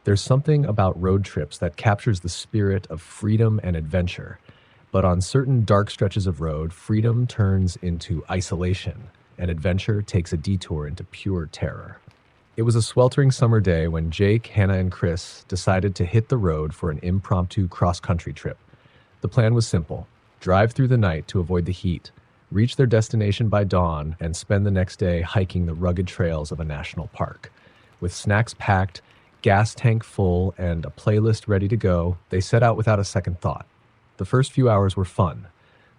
There's something about road trips that captures the spirit of freedom and adventure. But on certain dark stretches of road, freedom turns into isolation, and adventure takes a detour into pure terror. It was a sweltering summer day when Jake, Hannah, and Chris decided to hit the road for an impromptu cross-country trip. The plan was simple: drive through the night to avoid the heat, reach their destination by dawn, and spend the next day hiking the rugged trails of a national park. With snacks packed, gas tank full, and a playlist ready to go, they set out without a second thought. The first few hours were fun,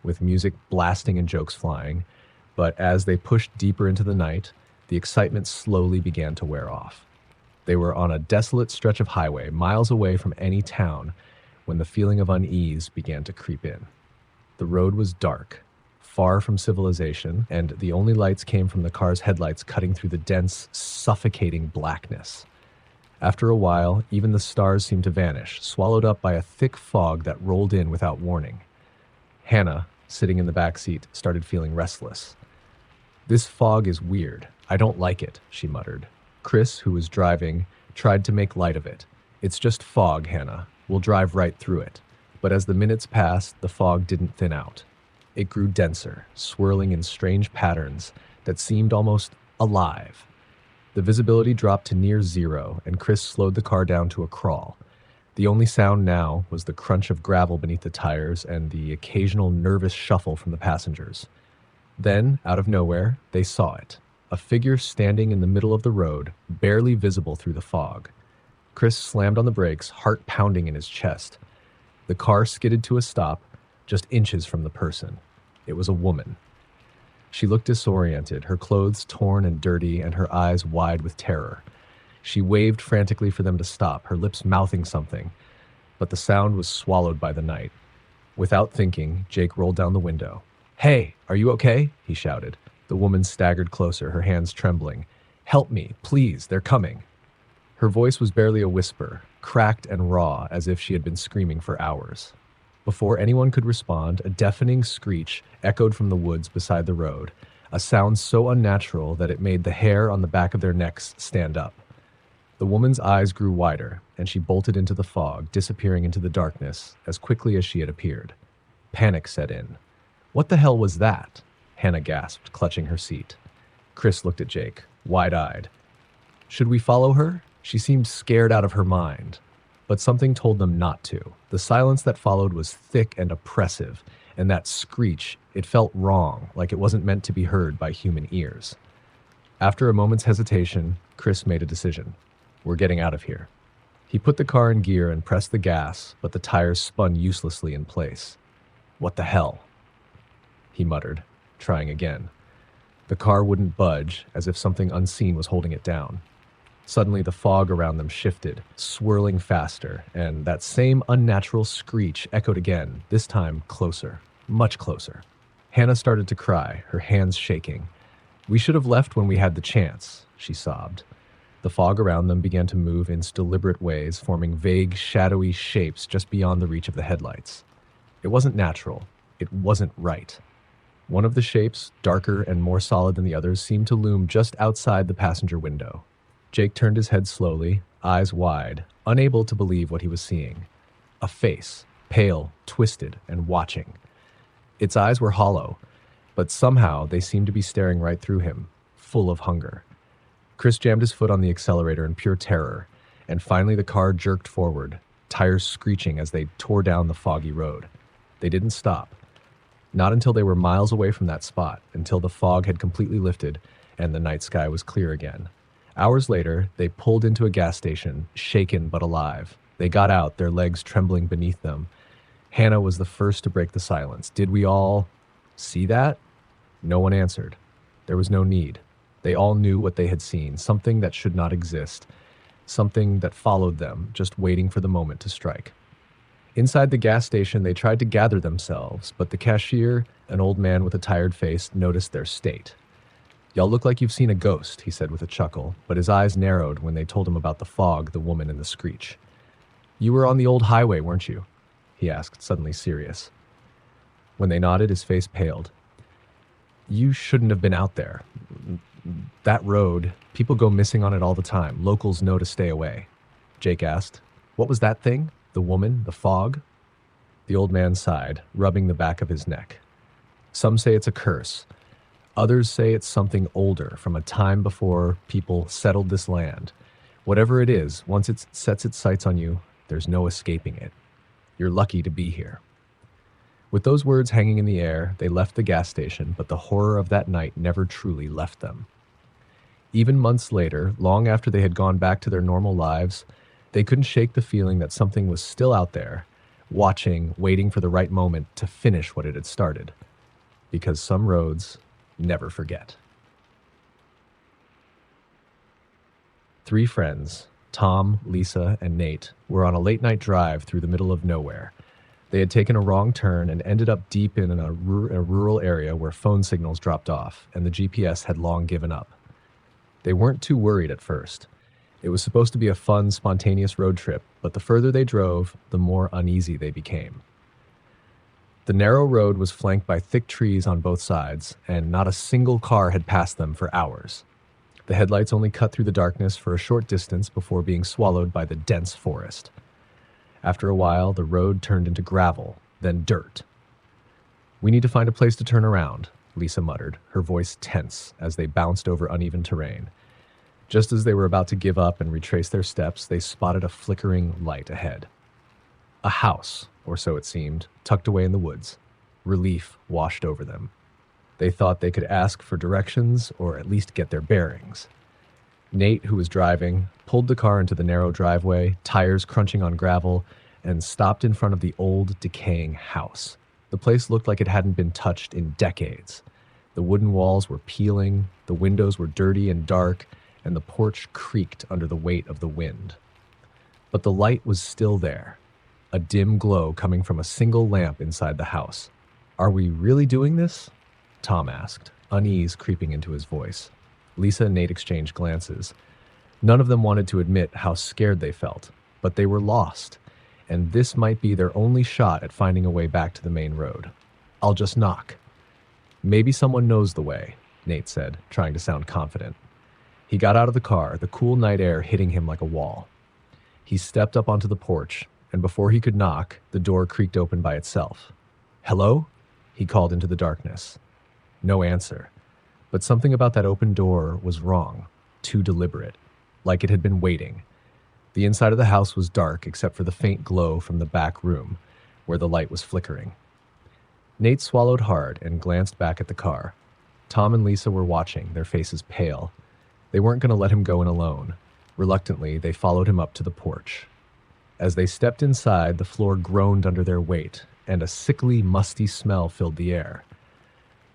with music blasting and jokes flying, but as they pushed deeper into the night, the excitement slowly began to wear off. They were on a desolate stretch of highway, miles away from any town, when the feeling of unease began to creep in. The road was dark, far from civilization, and the only lights came from the car's headlights cutting through the dense, suffocating blackness. After a while, even the stars seemed to vanish, swallowed up by a thick fog that rolled in without warning. Hannah, sitting in the back seat, started feeling restless. "This fog is weird. I don't like it," she muttered. Chris, who was driving, tried to make light of it. "It's just fog, Hannah. We'll drive right through it." But as the minutes passed, the fog didn't thin out. It grew denser, swirling in strange patterns that seemed almost alive. The visibility dropped to near zero, and Chris slowed the car down to a crawl. The only sound now was the crunch of gravel beneath the tires and the occasional nervous shuffle from the passengers. Then, out of nowhere, they saw it. A figure standing in the middle of the road, barely visible through the fog. Chris slammed on the brakes, heart pounding in his chest. The car skidded to a stop, just inches from the person. It was a woman. She looked disoriented, her clothes torn and dirty, and her eyes wide with terror. She waved frantically for them to stop, her lips mouthing something, but the sound was swallowed by the night. Without thinking, Jake rolled down the window. "Hey, are you okay?" he shouted. The woman staggered closer, her hands trembling. "Help me, please, they're coming." Her voice was barely a whisper, cracked and raw, as if she had been screaming for hours. Before anyone could respond, a deafening screech echoed from the woods beside the road, a sound so unnatural that it made the hair on the back of their necks stand up. The woman's eyes grew wider, and she bolted into the fog, disappearing into the darkness as quickly as she had appeared. Panic set in. "What the hell was that?" Hannah gasped, clutching her seat. Chris looked at Jake, wide-eyed. "Should we follow her?" She seemed scared out of her mind, but something told them not to. The silence that followed was thick and oppressive, and that screech, it felt wrong, like it wasn't meant to be heard by human ears. After a moment's hesitation, Chris made a decision. "We're getting out of here." He put the car in gear and pressed the gas, but the tires spun uselessly in place. "What the hell?" he muttered, trying again. The car wouldn't budge, as if something unseen was holding it down. Suddenly, the fog around them shifted, swirling faster, and that same unnatural screech echoed again, this time closer, much closer. Hannah started to cry, her hands shaking. "We should have left when we had the chance," she sobbed. The fog around them began to move in deliberate ways, forming vague, shadowy shapes just beyond the reach of the headlights. It wasn't natural. It wasn't right. One of the shapes, darker and more solid than the others, seemed to loom just outside the passenger window. Jake turned his head slowly, eyes wide, unable to believe what he was seeing. A face, pale, twisted, and watching. Its eyes were hollow, but somehow they seemed to be staring right through him, full of hunger. Chris jammed his foot on the accelerator in pure terror, and finally the car jerked forward, tires screeching as they tore down the foggy road. They didn't stop. Not until they were miles away from that spot, until the fog had completely lifted and the night sky was clear again. Hours later, they pulled into a gas station, shaken but alive. They got out, their legs trembling beneath them. Hannah was the first to break the silence. "Did we all see that?" No one answered. There was no need. They all knew what they had seen, something that should not exist, something that followed them, just waiting for the moment to strike. Inside the gas station, they tried to gather themselves, but the cashier, an old man with a tired face, noticed their state. "Y'all look like you've seen a ghost," he said with a chuckle, but his eyes narrowed when they told him about the fog, the woman, and the screech. "You were on the old highway, weren't you?" he asked, suddenly serious. When they nodded, his face paled. "You shouldn't have been out there. That road, people go missing on it all the time. Locals know to stay away." Jake asked. What was that thing? The woman? The fog? The old man sighed, rubbing the back of his neck. Some say it's a curse. Others say it's something older, from a time before people settled this land. Whatever it is, once it sets its sights on you, there's no escaping it. You're lucky to be here. With those words hanging in the air, they left the gas station, but the horror of that night never truly left them. Even months later, long after they had gone back to their normal lives, they couldn't shake the feeling that something was still out there, watching, waiting for the right moment to finish what it had started. Because some roads never forget. Three friends, Tom, Lisa, and Nate, were on a late-night drive through the middle of nowhere. They had taken a wrong turn and ended up deep in a rural area where phone signals dropped off, and the GPS had long given up. They weren't too worried at first. It was supposed to be a fun, spontaneous road trip, but the further they drove, the more uneasy they became. The narrow road was flanked by thick trees on both sides, and not a single car had passed them for hours. The headlights only cut through the darkness for a short distance before being swallowed by the dense forest. After a while, the road turned into gravel, then dirt. "We need to find a place to turn around," Lisa muttered, her voice tense as they bounced over uneven terrain. Just as they were about to give up and retrace their steps, they spotted a flickering light ahead. A house, or so it seemed, tucked away in the woods. Relief washed over them. They thought they could ask for directions or at least get their bearings. Nate, who was driving, pulled the car into the narrow driveway, tires crunching on gravel, and stopped in front of the old, decaying house. The place looked like it hadn't been touched in decades. The wooden walls were peeling, the windows were dirty and dark, and the porch creaked under the weight of the wind. But the light was still there, a dim glow coming from a single lamp inside the house. "Are we really doing this?" Tom asked, unease creeping into his voice. Lisa and Nate exchanged glances. None of them wanted to admit how scared they felt, but they were lost, and this might be their only shot at finding a way back to the main road. "I'll just knock." "Maybe someone knows the way," Nate said, trying to sound confident. He got out of the car, the cool night air hitting him like a wall. He stepped up onto the porch, and before he could knock, the door creaked open by itself. "Hello?" he called into the darkness. No answer. But something about that open door was wrong, too deliberate, like it had been waiting. The inside of the house was dark except for the faint glow from the back room, where the light was flickering. Nate swallowed hard and glanced back at the car. Tom and Lisa were watching, their faces pale. They weren't going to let him go in alone. Reluctantly, they followed him up to the porch. As they stepped inside, the floor groaned under their weight, and a sickly, musty smell filled the air.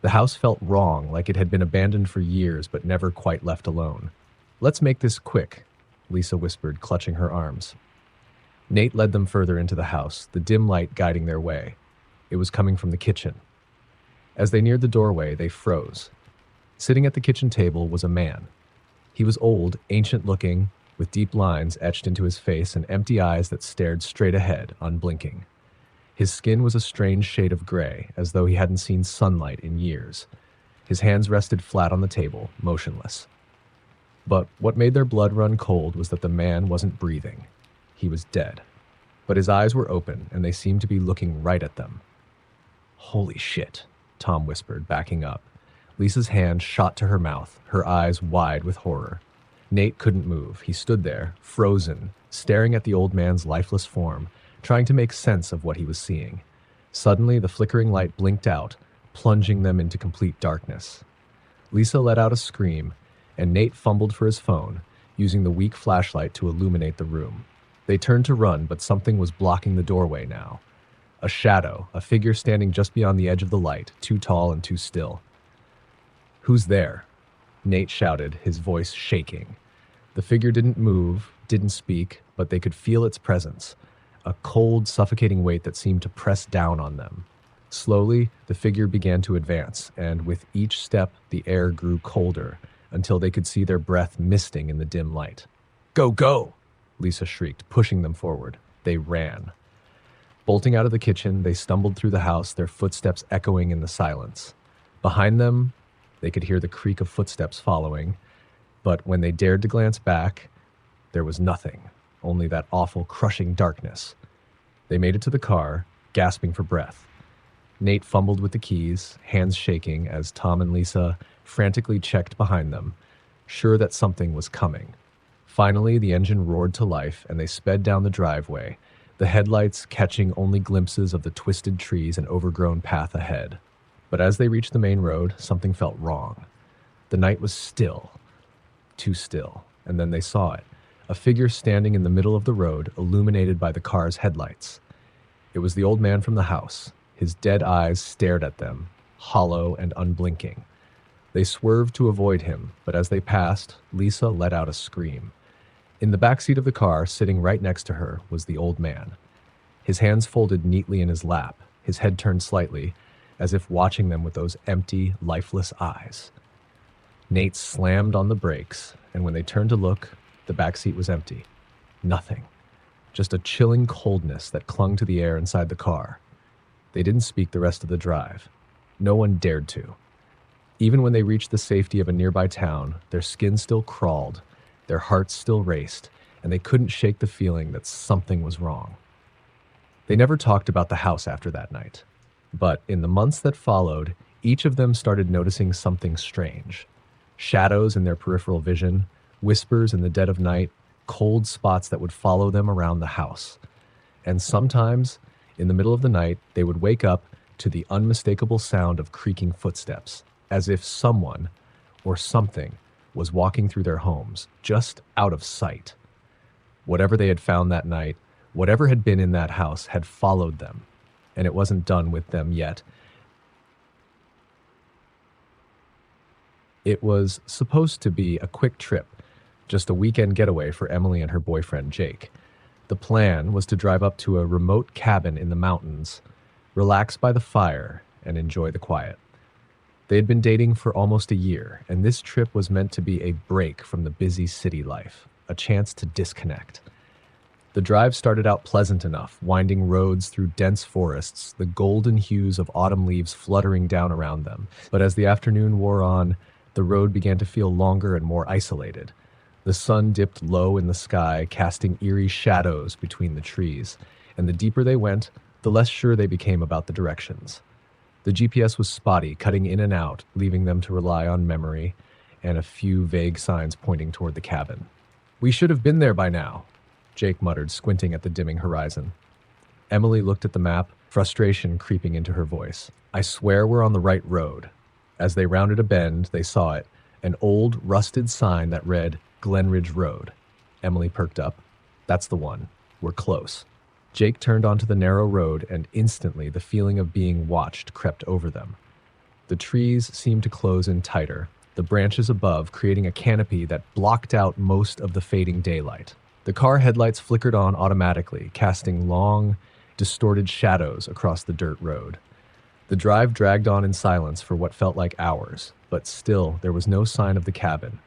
The house felt wrong, like it had been abandoned for years but never quite left alone. "Let's make this quick," Lisa whispered, clutching her arms. Nate led them further into the house, the dim light guiding their way. It was coming from the kitchen. As they neared the doorway, they froze. Sitting at the kitchen table was a man. He was old, ancient-looking, with deep lines etched into his face and empty eyes that stared straight ahead, unblinking. His skin was a strange shade of gray, as though he hadn't seen sunlight in years. His hands rested flat on the table, motionless. But what made their blood run cold was that the man wasn't breathing. He was dead. But his eyes were open, and they seemed to be looking right at them. "Holy shit," Tom whispered, backing up. Lisa's hand shot to her mouth, her eyes wide with horror. Nate couldn't move. He stood there, frozen, staring at the old man's lifeless form, trying to make sense of what he was seeing. Suddenly, the flickering light blinked out, plunging them into complete darkness. Lisa let out a scream, and Nate fumbled for his phone, using the weak flashlight to illuminate the room. They turned to run, but something was blocking the doorway now. A shadow, a figure standing just beyond the edge of the light, too tall and too still. "Who's there?" Nate shouted, his voice shaking. The figure didn't move, didn't speak, but they could feel its presence. A cold, suffocating weight that seemed to press down on them. Slowly, the figure began to advance, and with each step, the air grew colder, until they could see their breath misting in the dim light. "Go, go!" Lisa shrieked, pushing them forward. They ran. Bolting out of the kitchen, they stumbled through the house, their footsteps echoing in the silence. Behind them, they could hear the creak of footsteps following, but when they dared to glance back, there was nothing. only that awful, crushing darkness. They made it to the car, gasping for breath. Nate fumbled with the keys, hands shaking as Tom and Lisa frantically checked behind them, sure that something was coming. Finally, the engine roared to life and they sped down the driveway, the headlights catching only glimpses of the twisted trees and overgrown path ahead. But as they reached the main road, something felt wrong. The night was still, too still, and then they saw it, a figure standing in the middle of the road, illuminated by the car's headlights. It was the old man from the house. His dead eyes stared at them, hollow and unblinking. They swerved to avoid him, but as they passed, Lisa let out a scream. In the backseat of the car, sitting right next to her, was the old man. His hands folded neatly in his lap, his head turned slightly, as if watching them with those empty, lifeless eyes. Nate slammed on the brakes, and when they turned to look, the backseat was empty. Nothing. Just a chilling coldness that clung to the air inside the car. They didn't speak the rest of the drive. No one dared to. Even when they reached the safety of a nearby town, their skin still crawled, their hearts still raced, and they couldn't shake the feeling that something was wrong. They never talked about the house after that night. But in the months that followed, each of them started noticing something strange. Shadows in their peripheral vision, whispers in the dead of night, cold spots that would follow them around the house. And sometimes, in the middle of the night, they would wake up to the unmistakable sound of creaking footsteps, as if someone or something was walking through their homes, just out of sight. Whatever they had found that night, whatever had been in that house, had followed them, and it wasn't done with them yet. It was supposed to be a quick trip, just a weekend getaway for Emily and her boyfriend, Jake. The plan was to drive up to a remote cabin in the mountains, relax by the fire, and enjoy the quiet. They had been dating for almost a year, and this trip was meant to be a break from the busy city life, a chance to disconnect. The drive started out pleasant enough, winding roads through dense forests, the golden hues of autumn leaves fluttering down around them. But as the afternoon wore on, the road began to feel longer and more isolated. The sun dipped low in the sky, casting eerie shadows between the trees, and the deeper they went, the less sure they became about the directions. The GPS was spotty, cutting in and out, leaving them to rely on memory and a few vague signs pointing toward the cabin. "We should have been there by now," Jake muttered, squinting at the dimming horizon. Emily looked at the map, frustration creeping into her voice. "I swear we're on the right road." As they rounded a bend, they saw it, an old, rusted sign that read Glenridge Road. Emily perked up. "That's the one. We're close." Jake turned onto the narrow road, and instantly the feeling of being watched crept over them. The trees seemed to close in tighter, the branches above creating a canopy that blocked out most of the fading daylight. The car headlights flickered on automatically, casting long, distorted shadows across the dirt road. The drive dragged on in silence for what felt like hours, but still there was no sign of the cabin.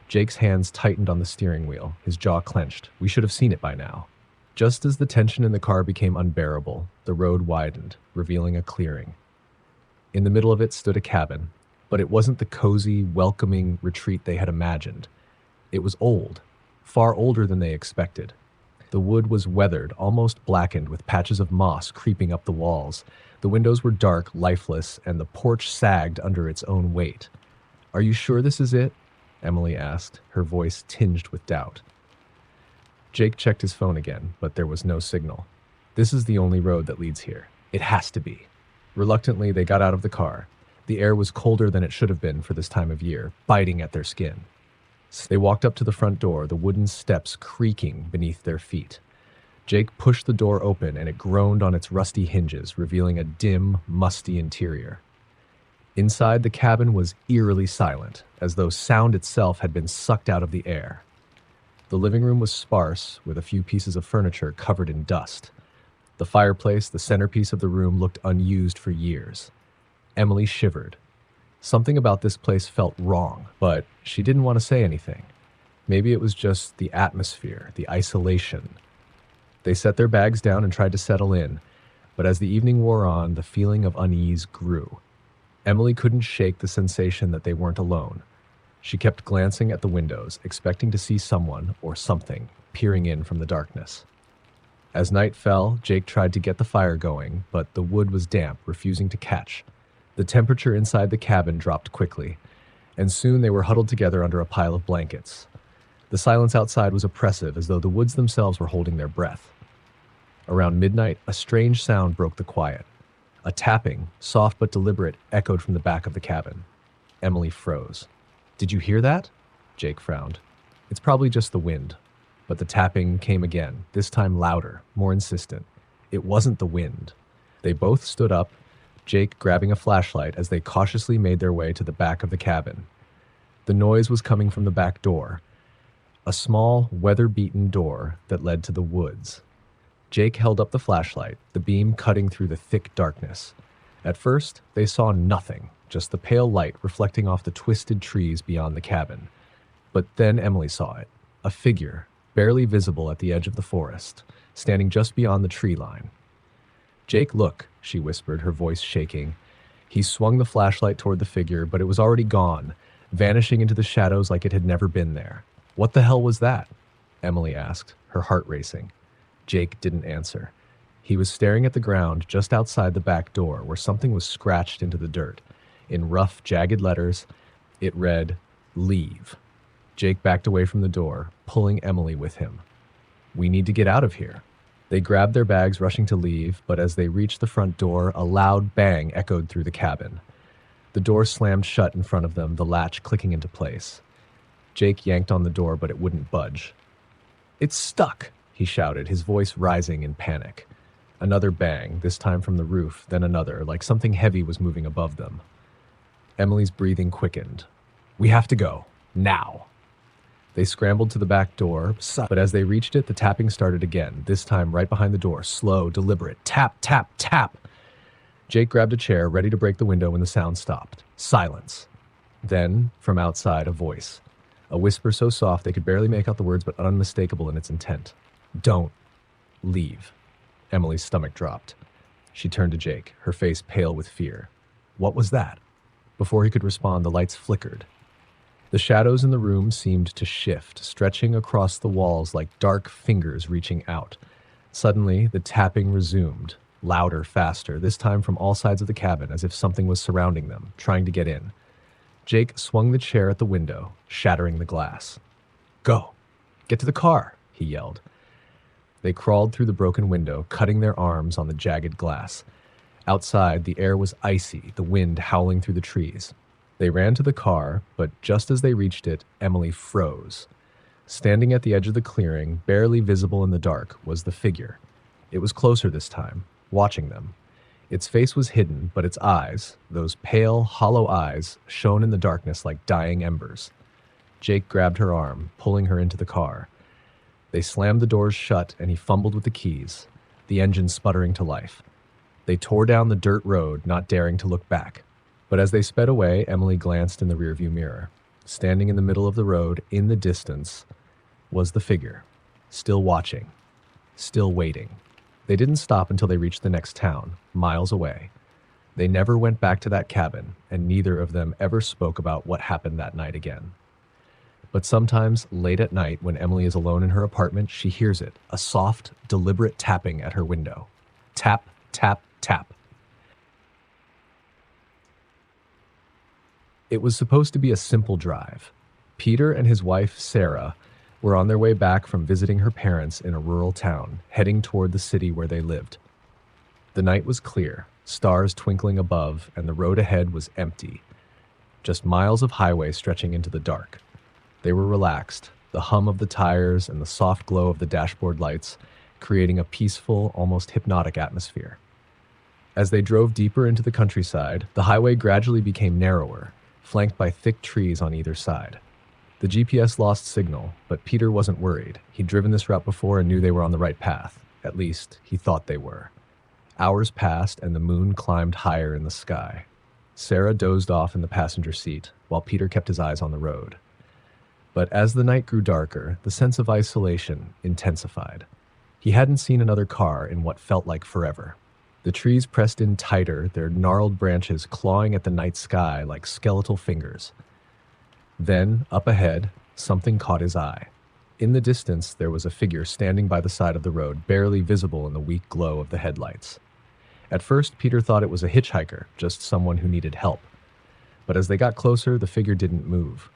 Jake's hands tightened on the steering wheel, his jaw clenched. We should have seen it by now. Just as the tension in the car became unbearable, the road widened, revealing a clearing. In the middle of it stood a cabin, but it wasn't the cozy, welcoming retreat they had imagined. It was old, far older than they expected. The wood was weathered, almost blackened, with patches of moss creeping up the walls. The windows were dark, lifeless, and the porch sagged under its own weight. "Are you sure this is it?" Emily asked, her voice tinged with doubt. Jake checked his phone again, but there was no signal. "This is the only road that leads here. It has to be." Reluctantly, they got out of the car. The air was colder than it should have been for this time of year, biting at their skin. They walked up to the front door, the wooden steps creaking beneath their feet. Jake pushed the door open, and it groaned on its rusty hinges, revealing a dim, musty interior. Inside, the cabin was eerily silent, as though sound itself had been sucked out of the air. The living room was sparse, with a few pieces of furniture covered in dust. The fireplace, the centerpiece of the room, looked unused for years. Emily shivered. Something about this place felt wrong, but she didn't want to say anything. Maybe it was just the atmosphere, the isolation. They set their bags down and tried to settle in, but as the evening wore on, the feeling of unease grew. Emily couldn't shake the sensation that they weren't alone. She kept glancing at the windows, expecting to see someone or something peering in from the darkness. As night fell, Jake tried to get the fire going, but the wood was damp, refusing to catch. The temperature inside the cabin dropped quickly, and soon they were huddled together under a pile of blankets. The silence outside was oppressive, as though the woods themselves were holding their breath. Around midnight, a strange sound broke the quiet. A tapping, soft but deliberate, echoed from the back of the cabin. Emily froze. "Did you hear that?" Jake frowned. "It's probably just the wind." But the tapping came again, this time louder, more insistent. It wasn't the wind. They both stood up, Jake grabbing a flashlight as they cautiously made their way to the back of the cabin. The noise was coming from the back door, a small, weather-beaten door that led to the woods. Jake held up the flashlight, the beam cutting through the thick darkness. At first, they saw nothing, just the pale light reflecting off the twisted trees beyond the cabin. But then Emily saw it, a figure, barely visible at the edge of the forest, standing just beyond the tree line. "Jake, look," she whispered, her voice shaking. He swung the flashlight toward the figure, but it was already gone, vanishing into the shadows like it had never been there. "What the hell was that?" Emily asked, her heart racing. Jake didn't answer. He was staring at the ground just outside the back door, where something was scratched into the dirt. In rough, jagged letters, it read, "Leave." Jake backed away from the door, pulling Emily with him. "We need to get out of here." They grabbed their bags, rushing to leave, but as they reached the front door, a loud bang echoed through the cabin. The door slammed shut in front of them, the latch clicking into place. Jake yanked on the door, but it wouldn't budge. "It's stuck," he shouted, his voice rising in panic. Another bang, this time from the roof, then another, like something heavy was moving above them. Emily's breathing quickened. "We have to go. Now." They scrambled to the back door, but as they reached it, the tapping started again, this time right behind the door, slow, deliberate. Tap, tap, tap. Jake grabbed a chair, ready to break the window when the sound stopped. Silence. Then, from outside, a voice. A whisper so soft they could barely make out the words, but unmistakable in its intent. "Don't leave." Emily's stomach dropped. She turned to Jake, her face pale with fear. "What was that?" Before he could respond, the lights flickered. The shadows in the room seemed to shift, stretching across the walls like dark fingers reaching out. Suddenly, the tapping resumed, louder, faster, this time from all sides of the cabin, as if something was surrounding them, trying to get in. Jake swung the chair at the window, shattering the glass. "Go! Get to the car!" he yelled. They crawled through the broken window, cutting their arms on the jagged glass. Outside, the air was icy, the wind howling through the trees. They ran to the car, but just as they reached it, Emily froze. Standing at the edge of the clearing, barely visible in the dark, was the figure. It was closer this time, watching them. Its face was hidden, but its eyes, those pale, hollow eyes, shone in the darkness like dying embers. Jake grabbed her arm, pulling her into the car. They slammed the doors shut, and he fumbled with the keys, the engine sputtering to life. They tore down the dirt road, not daring to look back. But as they sped away, Emily glanced in the rearview mirror. Standing in the middle of the road, in the distance, was the figure, still watching, still waiting. They didn't stop until they reached the next town, miles away. They never went back to that cabin, and neither of them ever spoke about what happened that night again. But sometimes, late at night, when Emily is alone in her apartment, she hears it, a soft, deliberate tapping at her window. Tap, tap, tap. It was supposed to be a simple drive. Peter and his wife, Sarah, were on their way back from visiting her parents in a rural town, heading toward the city where they lived. The night was clear, stars twinkling above, and the road ahead was empty. Just miles of highway stretching into the dark. They were relaxed, the hum of the tires and the soft glow of the dashboard lights, creating a peaceful, almost hypnotic atmosphere. As they drove deeper into the countryside, the highway gradually became narrower, flanked by thick trees on either side. The GPS lost signal, but Peter wasn't worried. He'd driven this route before and knew they were on the right path. At least, he thought they were. Hours passed and the moon climbed higher in the sky. Sarah dozed off in the passenger seat, while Peter kept his eyes on the road. But as the night grew darker, the sense of isolation intensified. He hadn't seen another car in what felt like forever. The trees pressed in tighter, their gnarled branches clawing at the night sky like skeletal fingers. Then, up ahead, something caught his eye. In the distance, there was a figure standing by the side of the road, barely visible in the weak glow of the headlights. At first, Peter thought it was a hitchhiker, just someone who needed help. But as they got closer, the figure didn't move.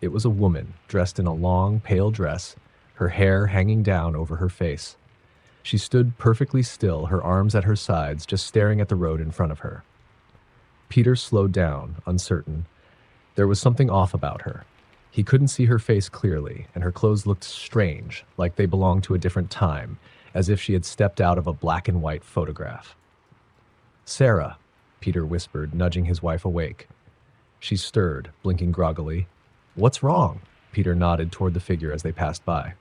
It was a woman, dressed in a long, pale dress, her hair hanging down over her face. She stood perfectly still, her arms at her sides, just staring at the road in front of her. Peter slowed down, uncertain. There was something off about her. He couldn't see her face clearly, and her clothes looked strange, like they belonged to a different time, as if she had stepped out of a black and white photograph. "Sarah," Peter whispered, nudging his wife awake. She stirred, blinking groggily. "What's wrong?" Peter nodded toward the figure as they passed by.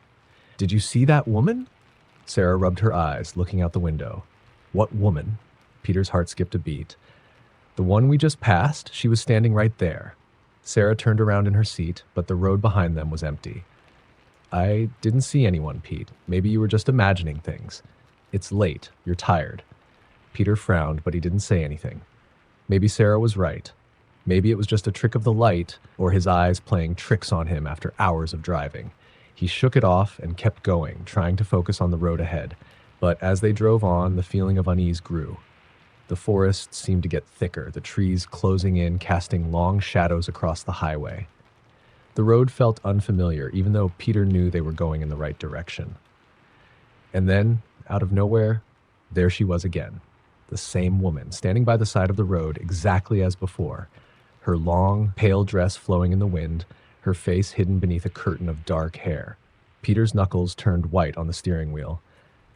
"Did you see that woman?" Sarah rubbed her eyes, looking out the window. "What woman?" Peter's heart skipped a beat. "The one we just passed? She was standing right there." Sarah turned around in her seat, but the road behind them was empty. "I didn't see anyone, Pete. Maybe you were just imagining things. It's late. You're tired." Peter frowned, but he didn't say anything. Maybe Sarah was right. Maybe it was just a trick of the light, or his eyes playing tricks on him after hours of driving. He shook it off and kept going, trying to focus on the road ahead. But as they drove on, the feeling of unease grew. The forest seemed to get thicker, the trees closing in, casting long shadows across the highway. The road felt unfamiliar, even though Peter knew they were going in the right direction. And then, out of nowhere, there she was again. The same woman, standing by the side of the road exactly as before. Her long, pale dress flowing in the wind, her face hidden beneath a curtain of dark hair. Peter's knuckles turned white on the steering wheel.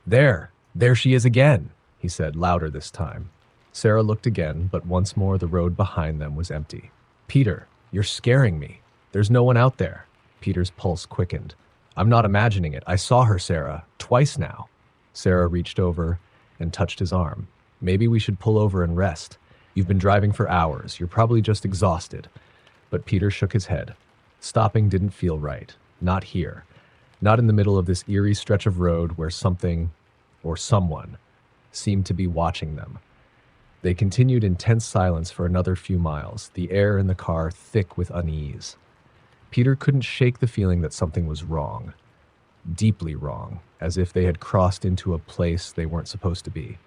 There she is again," he said, louder this time. Sarah looked again, but once more the road behind them was empty. "Peter, you're scaring me. There's no one out there." Peter's pulse quickened. "I'm not imagining it. I saw her, Sarah, twice now." Sarah reached over and touched his arm. "Maybe we should pull over and rest. You've been driving for hours. You're probably just exhausted." But Peter shook his head. Stopping didn't feel right. Not here. Not in the middle of this eerie stretch of road where something, or someone, seemed to be watching them. They continued in tense silence for another few miles, the air in the car thick with unease. Peter couldn't shake the feeling that something was wrong. Deeply wrong, as if they had crossed into a place they weren't supposed to be.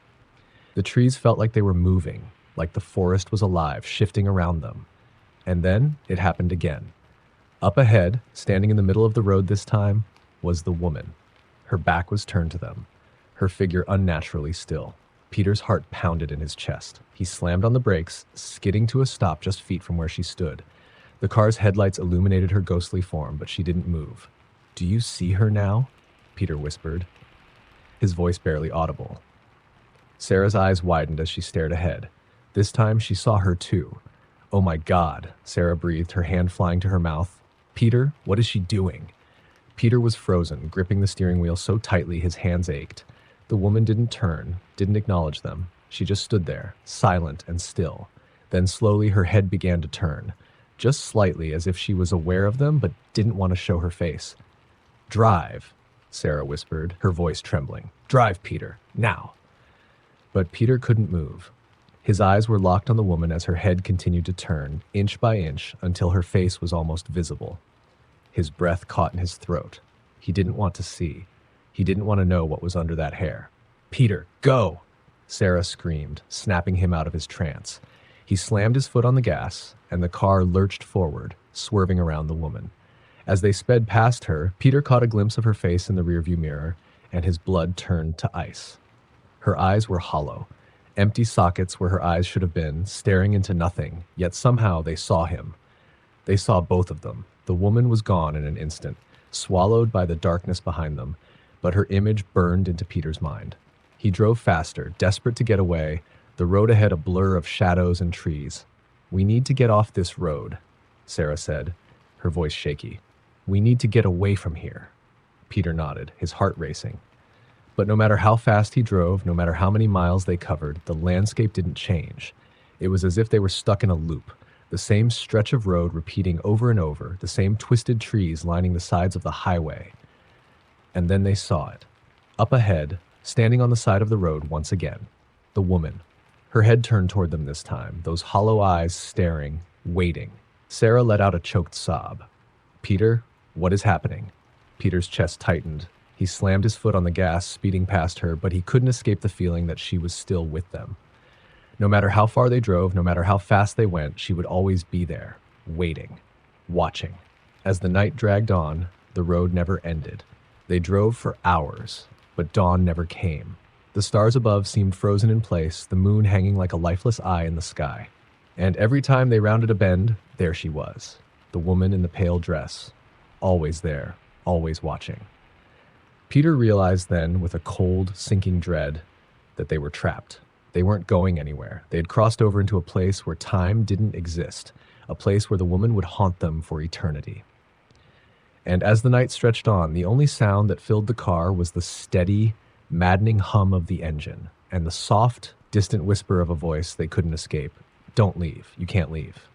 The trees felt like they were moving, like the forest was alive, shifting around them. And then it happened again. Up ahead, standing in the middle of the road this time, was the woman. Her back was turned to them, her figure unnaturally still. Peter's heart pounded in his chest. He slammed on the brakes, skidding to a stop just feet from where she stood. The car's headlights illuminated her ghostly form, but she didn't move. "Do you see her now?" Peter whispered, his voice barely audible. Sarah's eyes widened as she stared ahead. This time she saw her too. "Oh my God," Sarah breathed, her hand flying to her mouth. "Peter, what is she doing?" Peter was frozen, gripping the steering wheel so tightly his hands ached. The woman didn't turn, didn't acknowledge them. She just stood there, silent and still. Then slowly her head began to turn, just slightly as if she was aware of them but didn't want to show her face. "Drive," Sarah whispered, her voice trembling. "Drive, Peter, now." But Peter couldn't move. His eyes were locked on the woman as her head continued to turn, inch by inch, until her face was almost visible. His breath caught in his throat. He didn't want to see. He didn't want to know what was under that hair. "Peter, go!" Sarah screamed, snapping him out of his trance. He slammed his foot on the gas, and the car lurched forward, swerving around the woman. As they sped past her, Peter caught a glimpse of her face in the rearview mirror, and his blood turned to ice. Her eyes were hollow, empty sockets where her eyes should have been, staring into nothing, yet somehow they saw him. They saw both of them. The woman was gone in an instant, swallowed by the darkness behind them, but her image burned into Peter's mind. He drove faster, desperate to get away, the road ahead a blur of shadows and trees. "We need to get off this road," Sarah said, her voice shaky. "We need to get away from here." Peter nodded, his heart racing. But no matter how fast he drove, no matter how many miles they covered, the landscape didn't change. It was as if they were stuck in a loop, the same stretch of road repeating over and over, the same twisted trees lining the sides of the highway. And then they saw it. Up ahead, standing on the side of the road once again, the woman. Her head turned toward them this time, those hollow eyes staring, waiting. Sarah let out a choked sob. "Peter, what is happening?" Peter's chest tightened. He slammed his foot on the gas, speeding past her, but he couldn't escape the feeling that she was still with them. No matter how far they drove, no matter how fast they went, she would always be there, waiting, watching. As the night dragged on, the road never ended. They drove for hours, but dawn never came. The stars above seemed frozen in place, the moon hanging like a lifeless eye in the sky. And every time they rounded a bend, there she was, the woman in the pale dress, always there, always watching. Peter realized then, with a cold, sinking dread, that they were trapped. They weren't going anywhere. They had crossed over into a place where time didn't exist, a place where the woman would haunt them for eternity. And as the night stretched on, the only sound that filled the car was the steady, maddening hum of the engine and the soft, distant whisper of a voice they couldn't escape. Don't leave. You can't leave.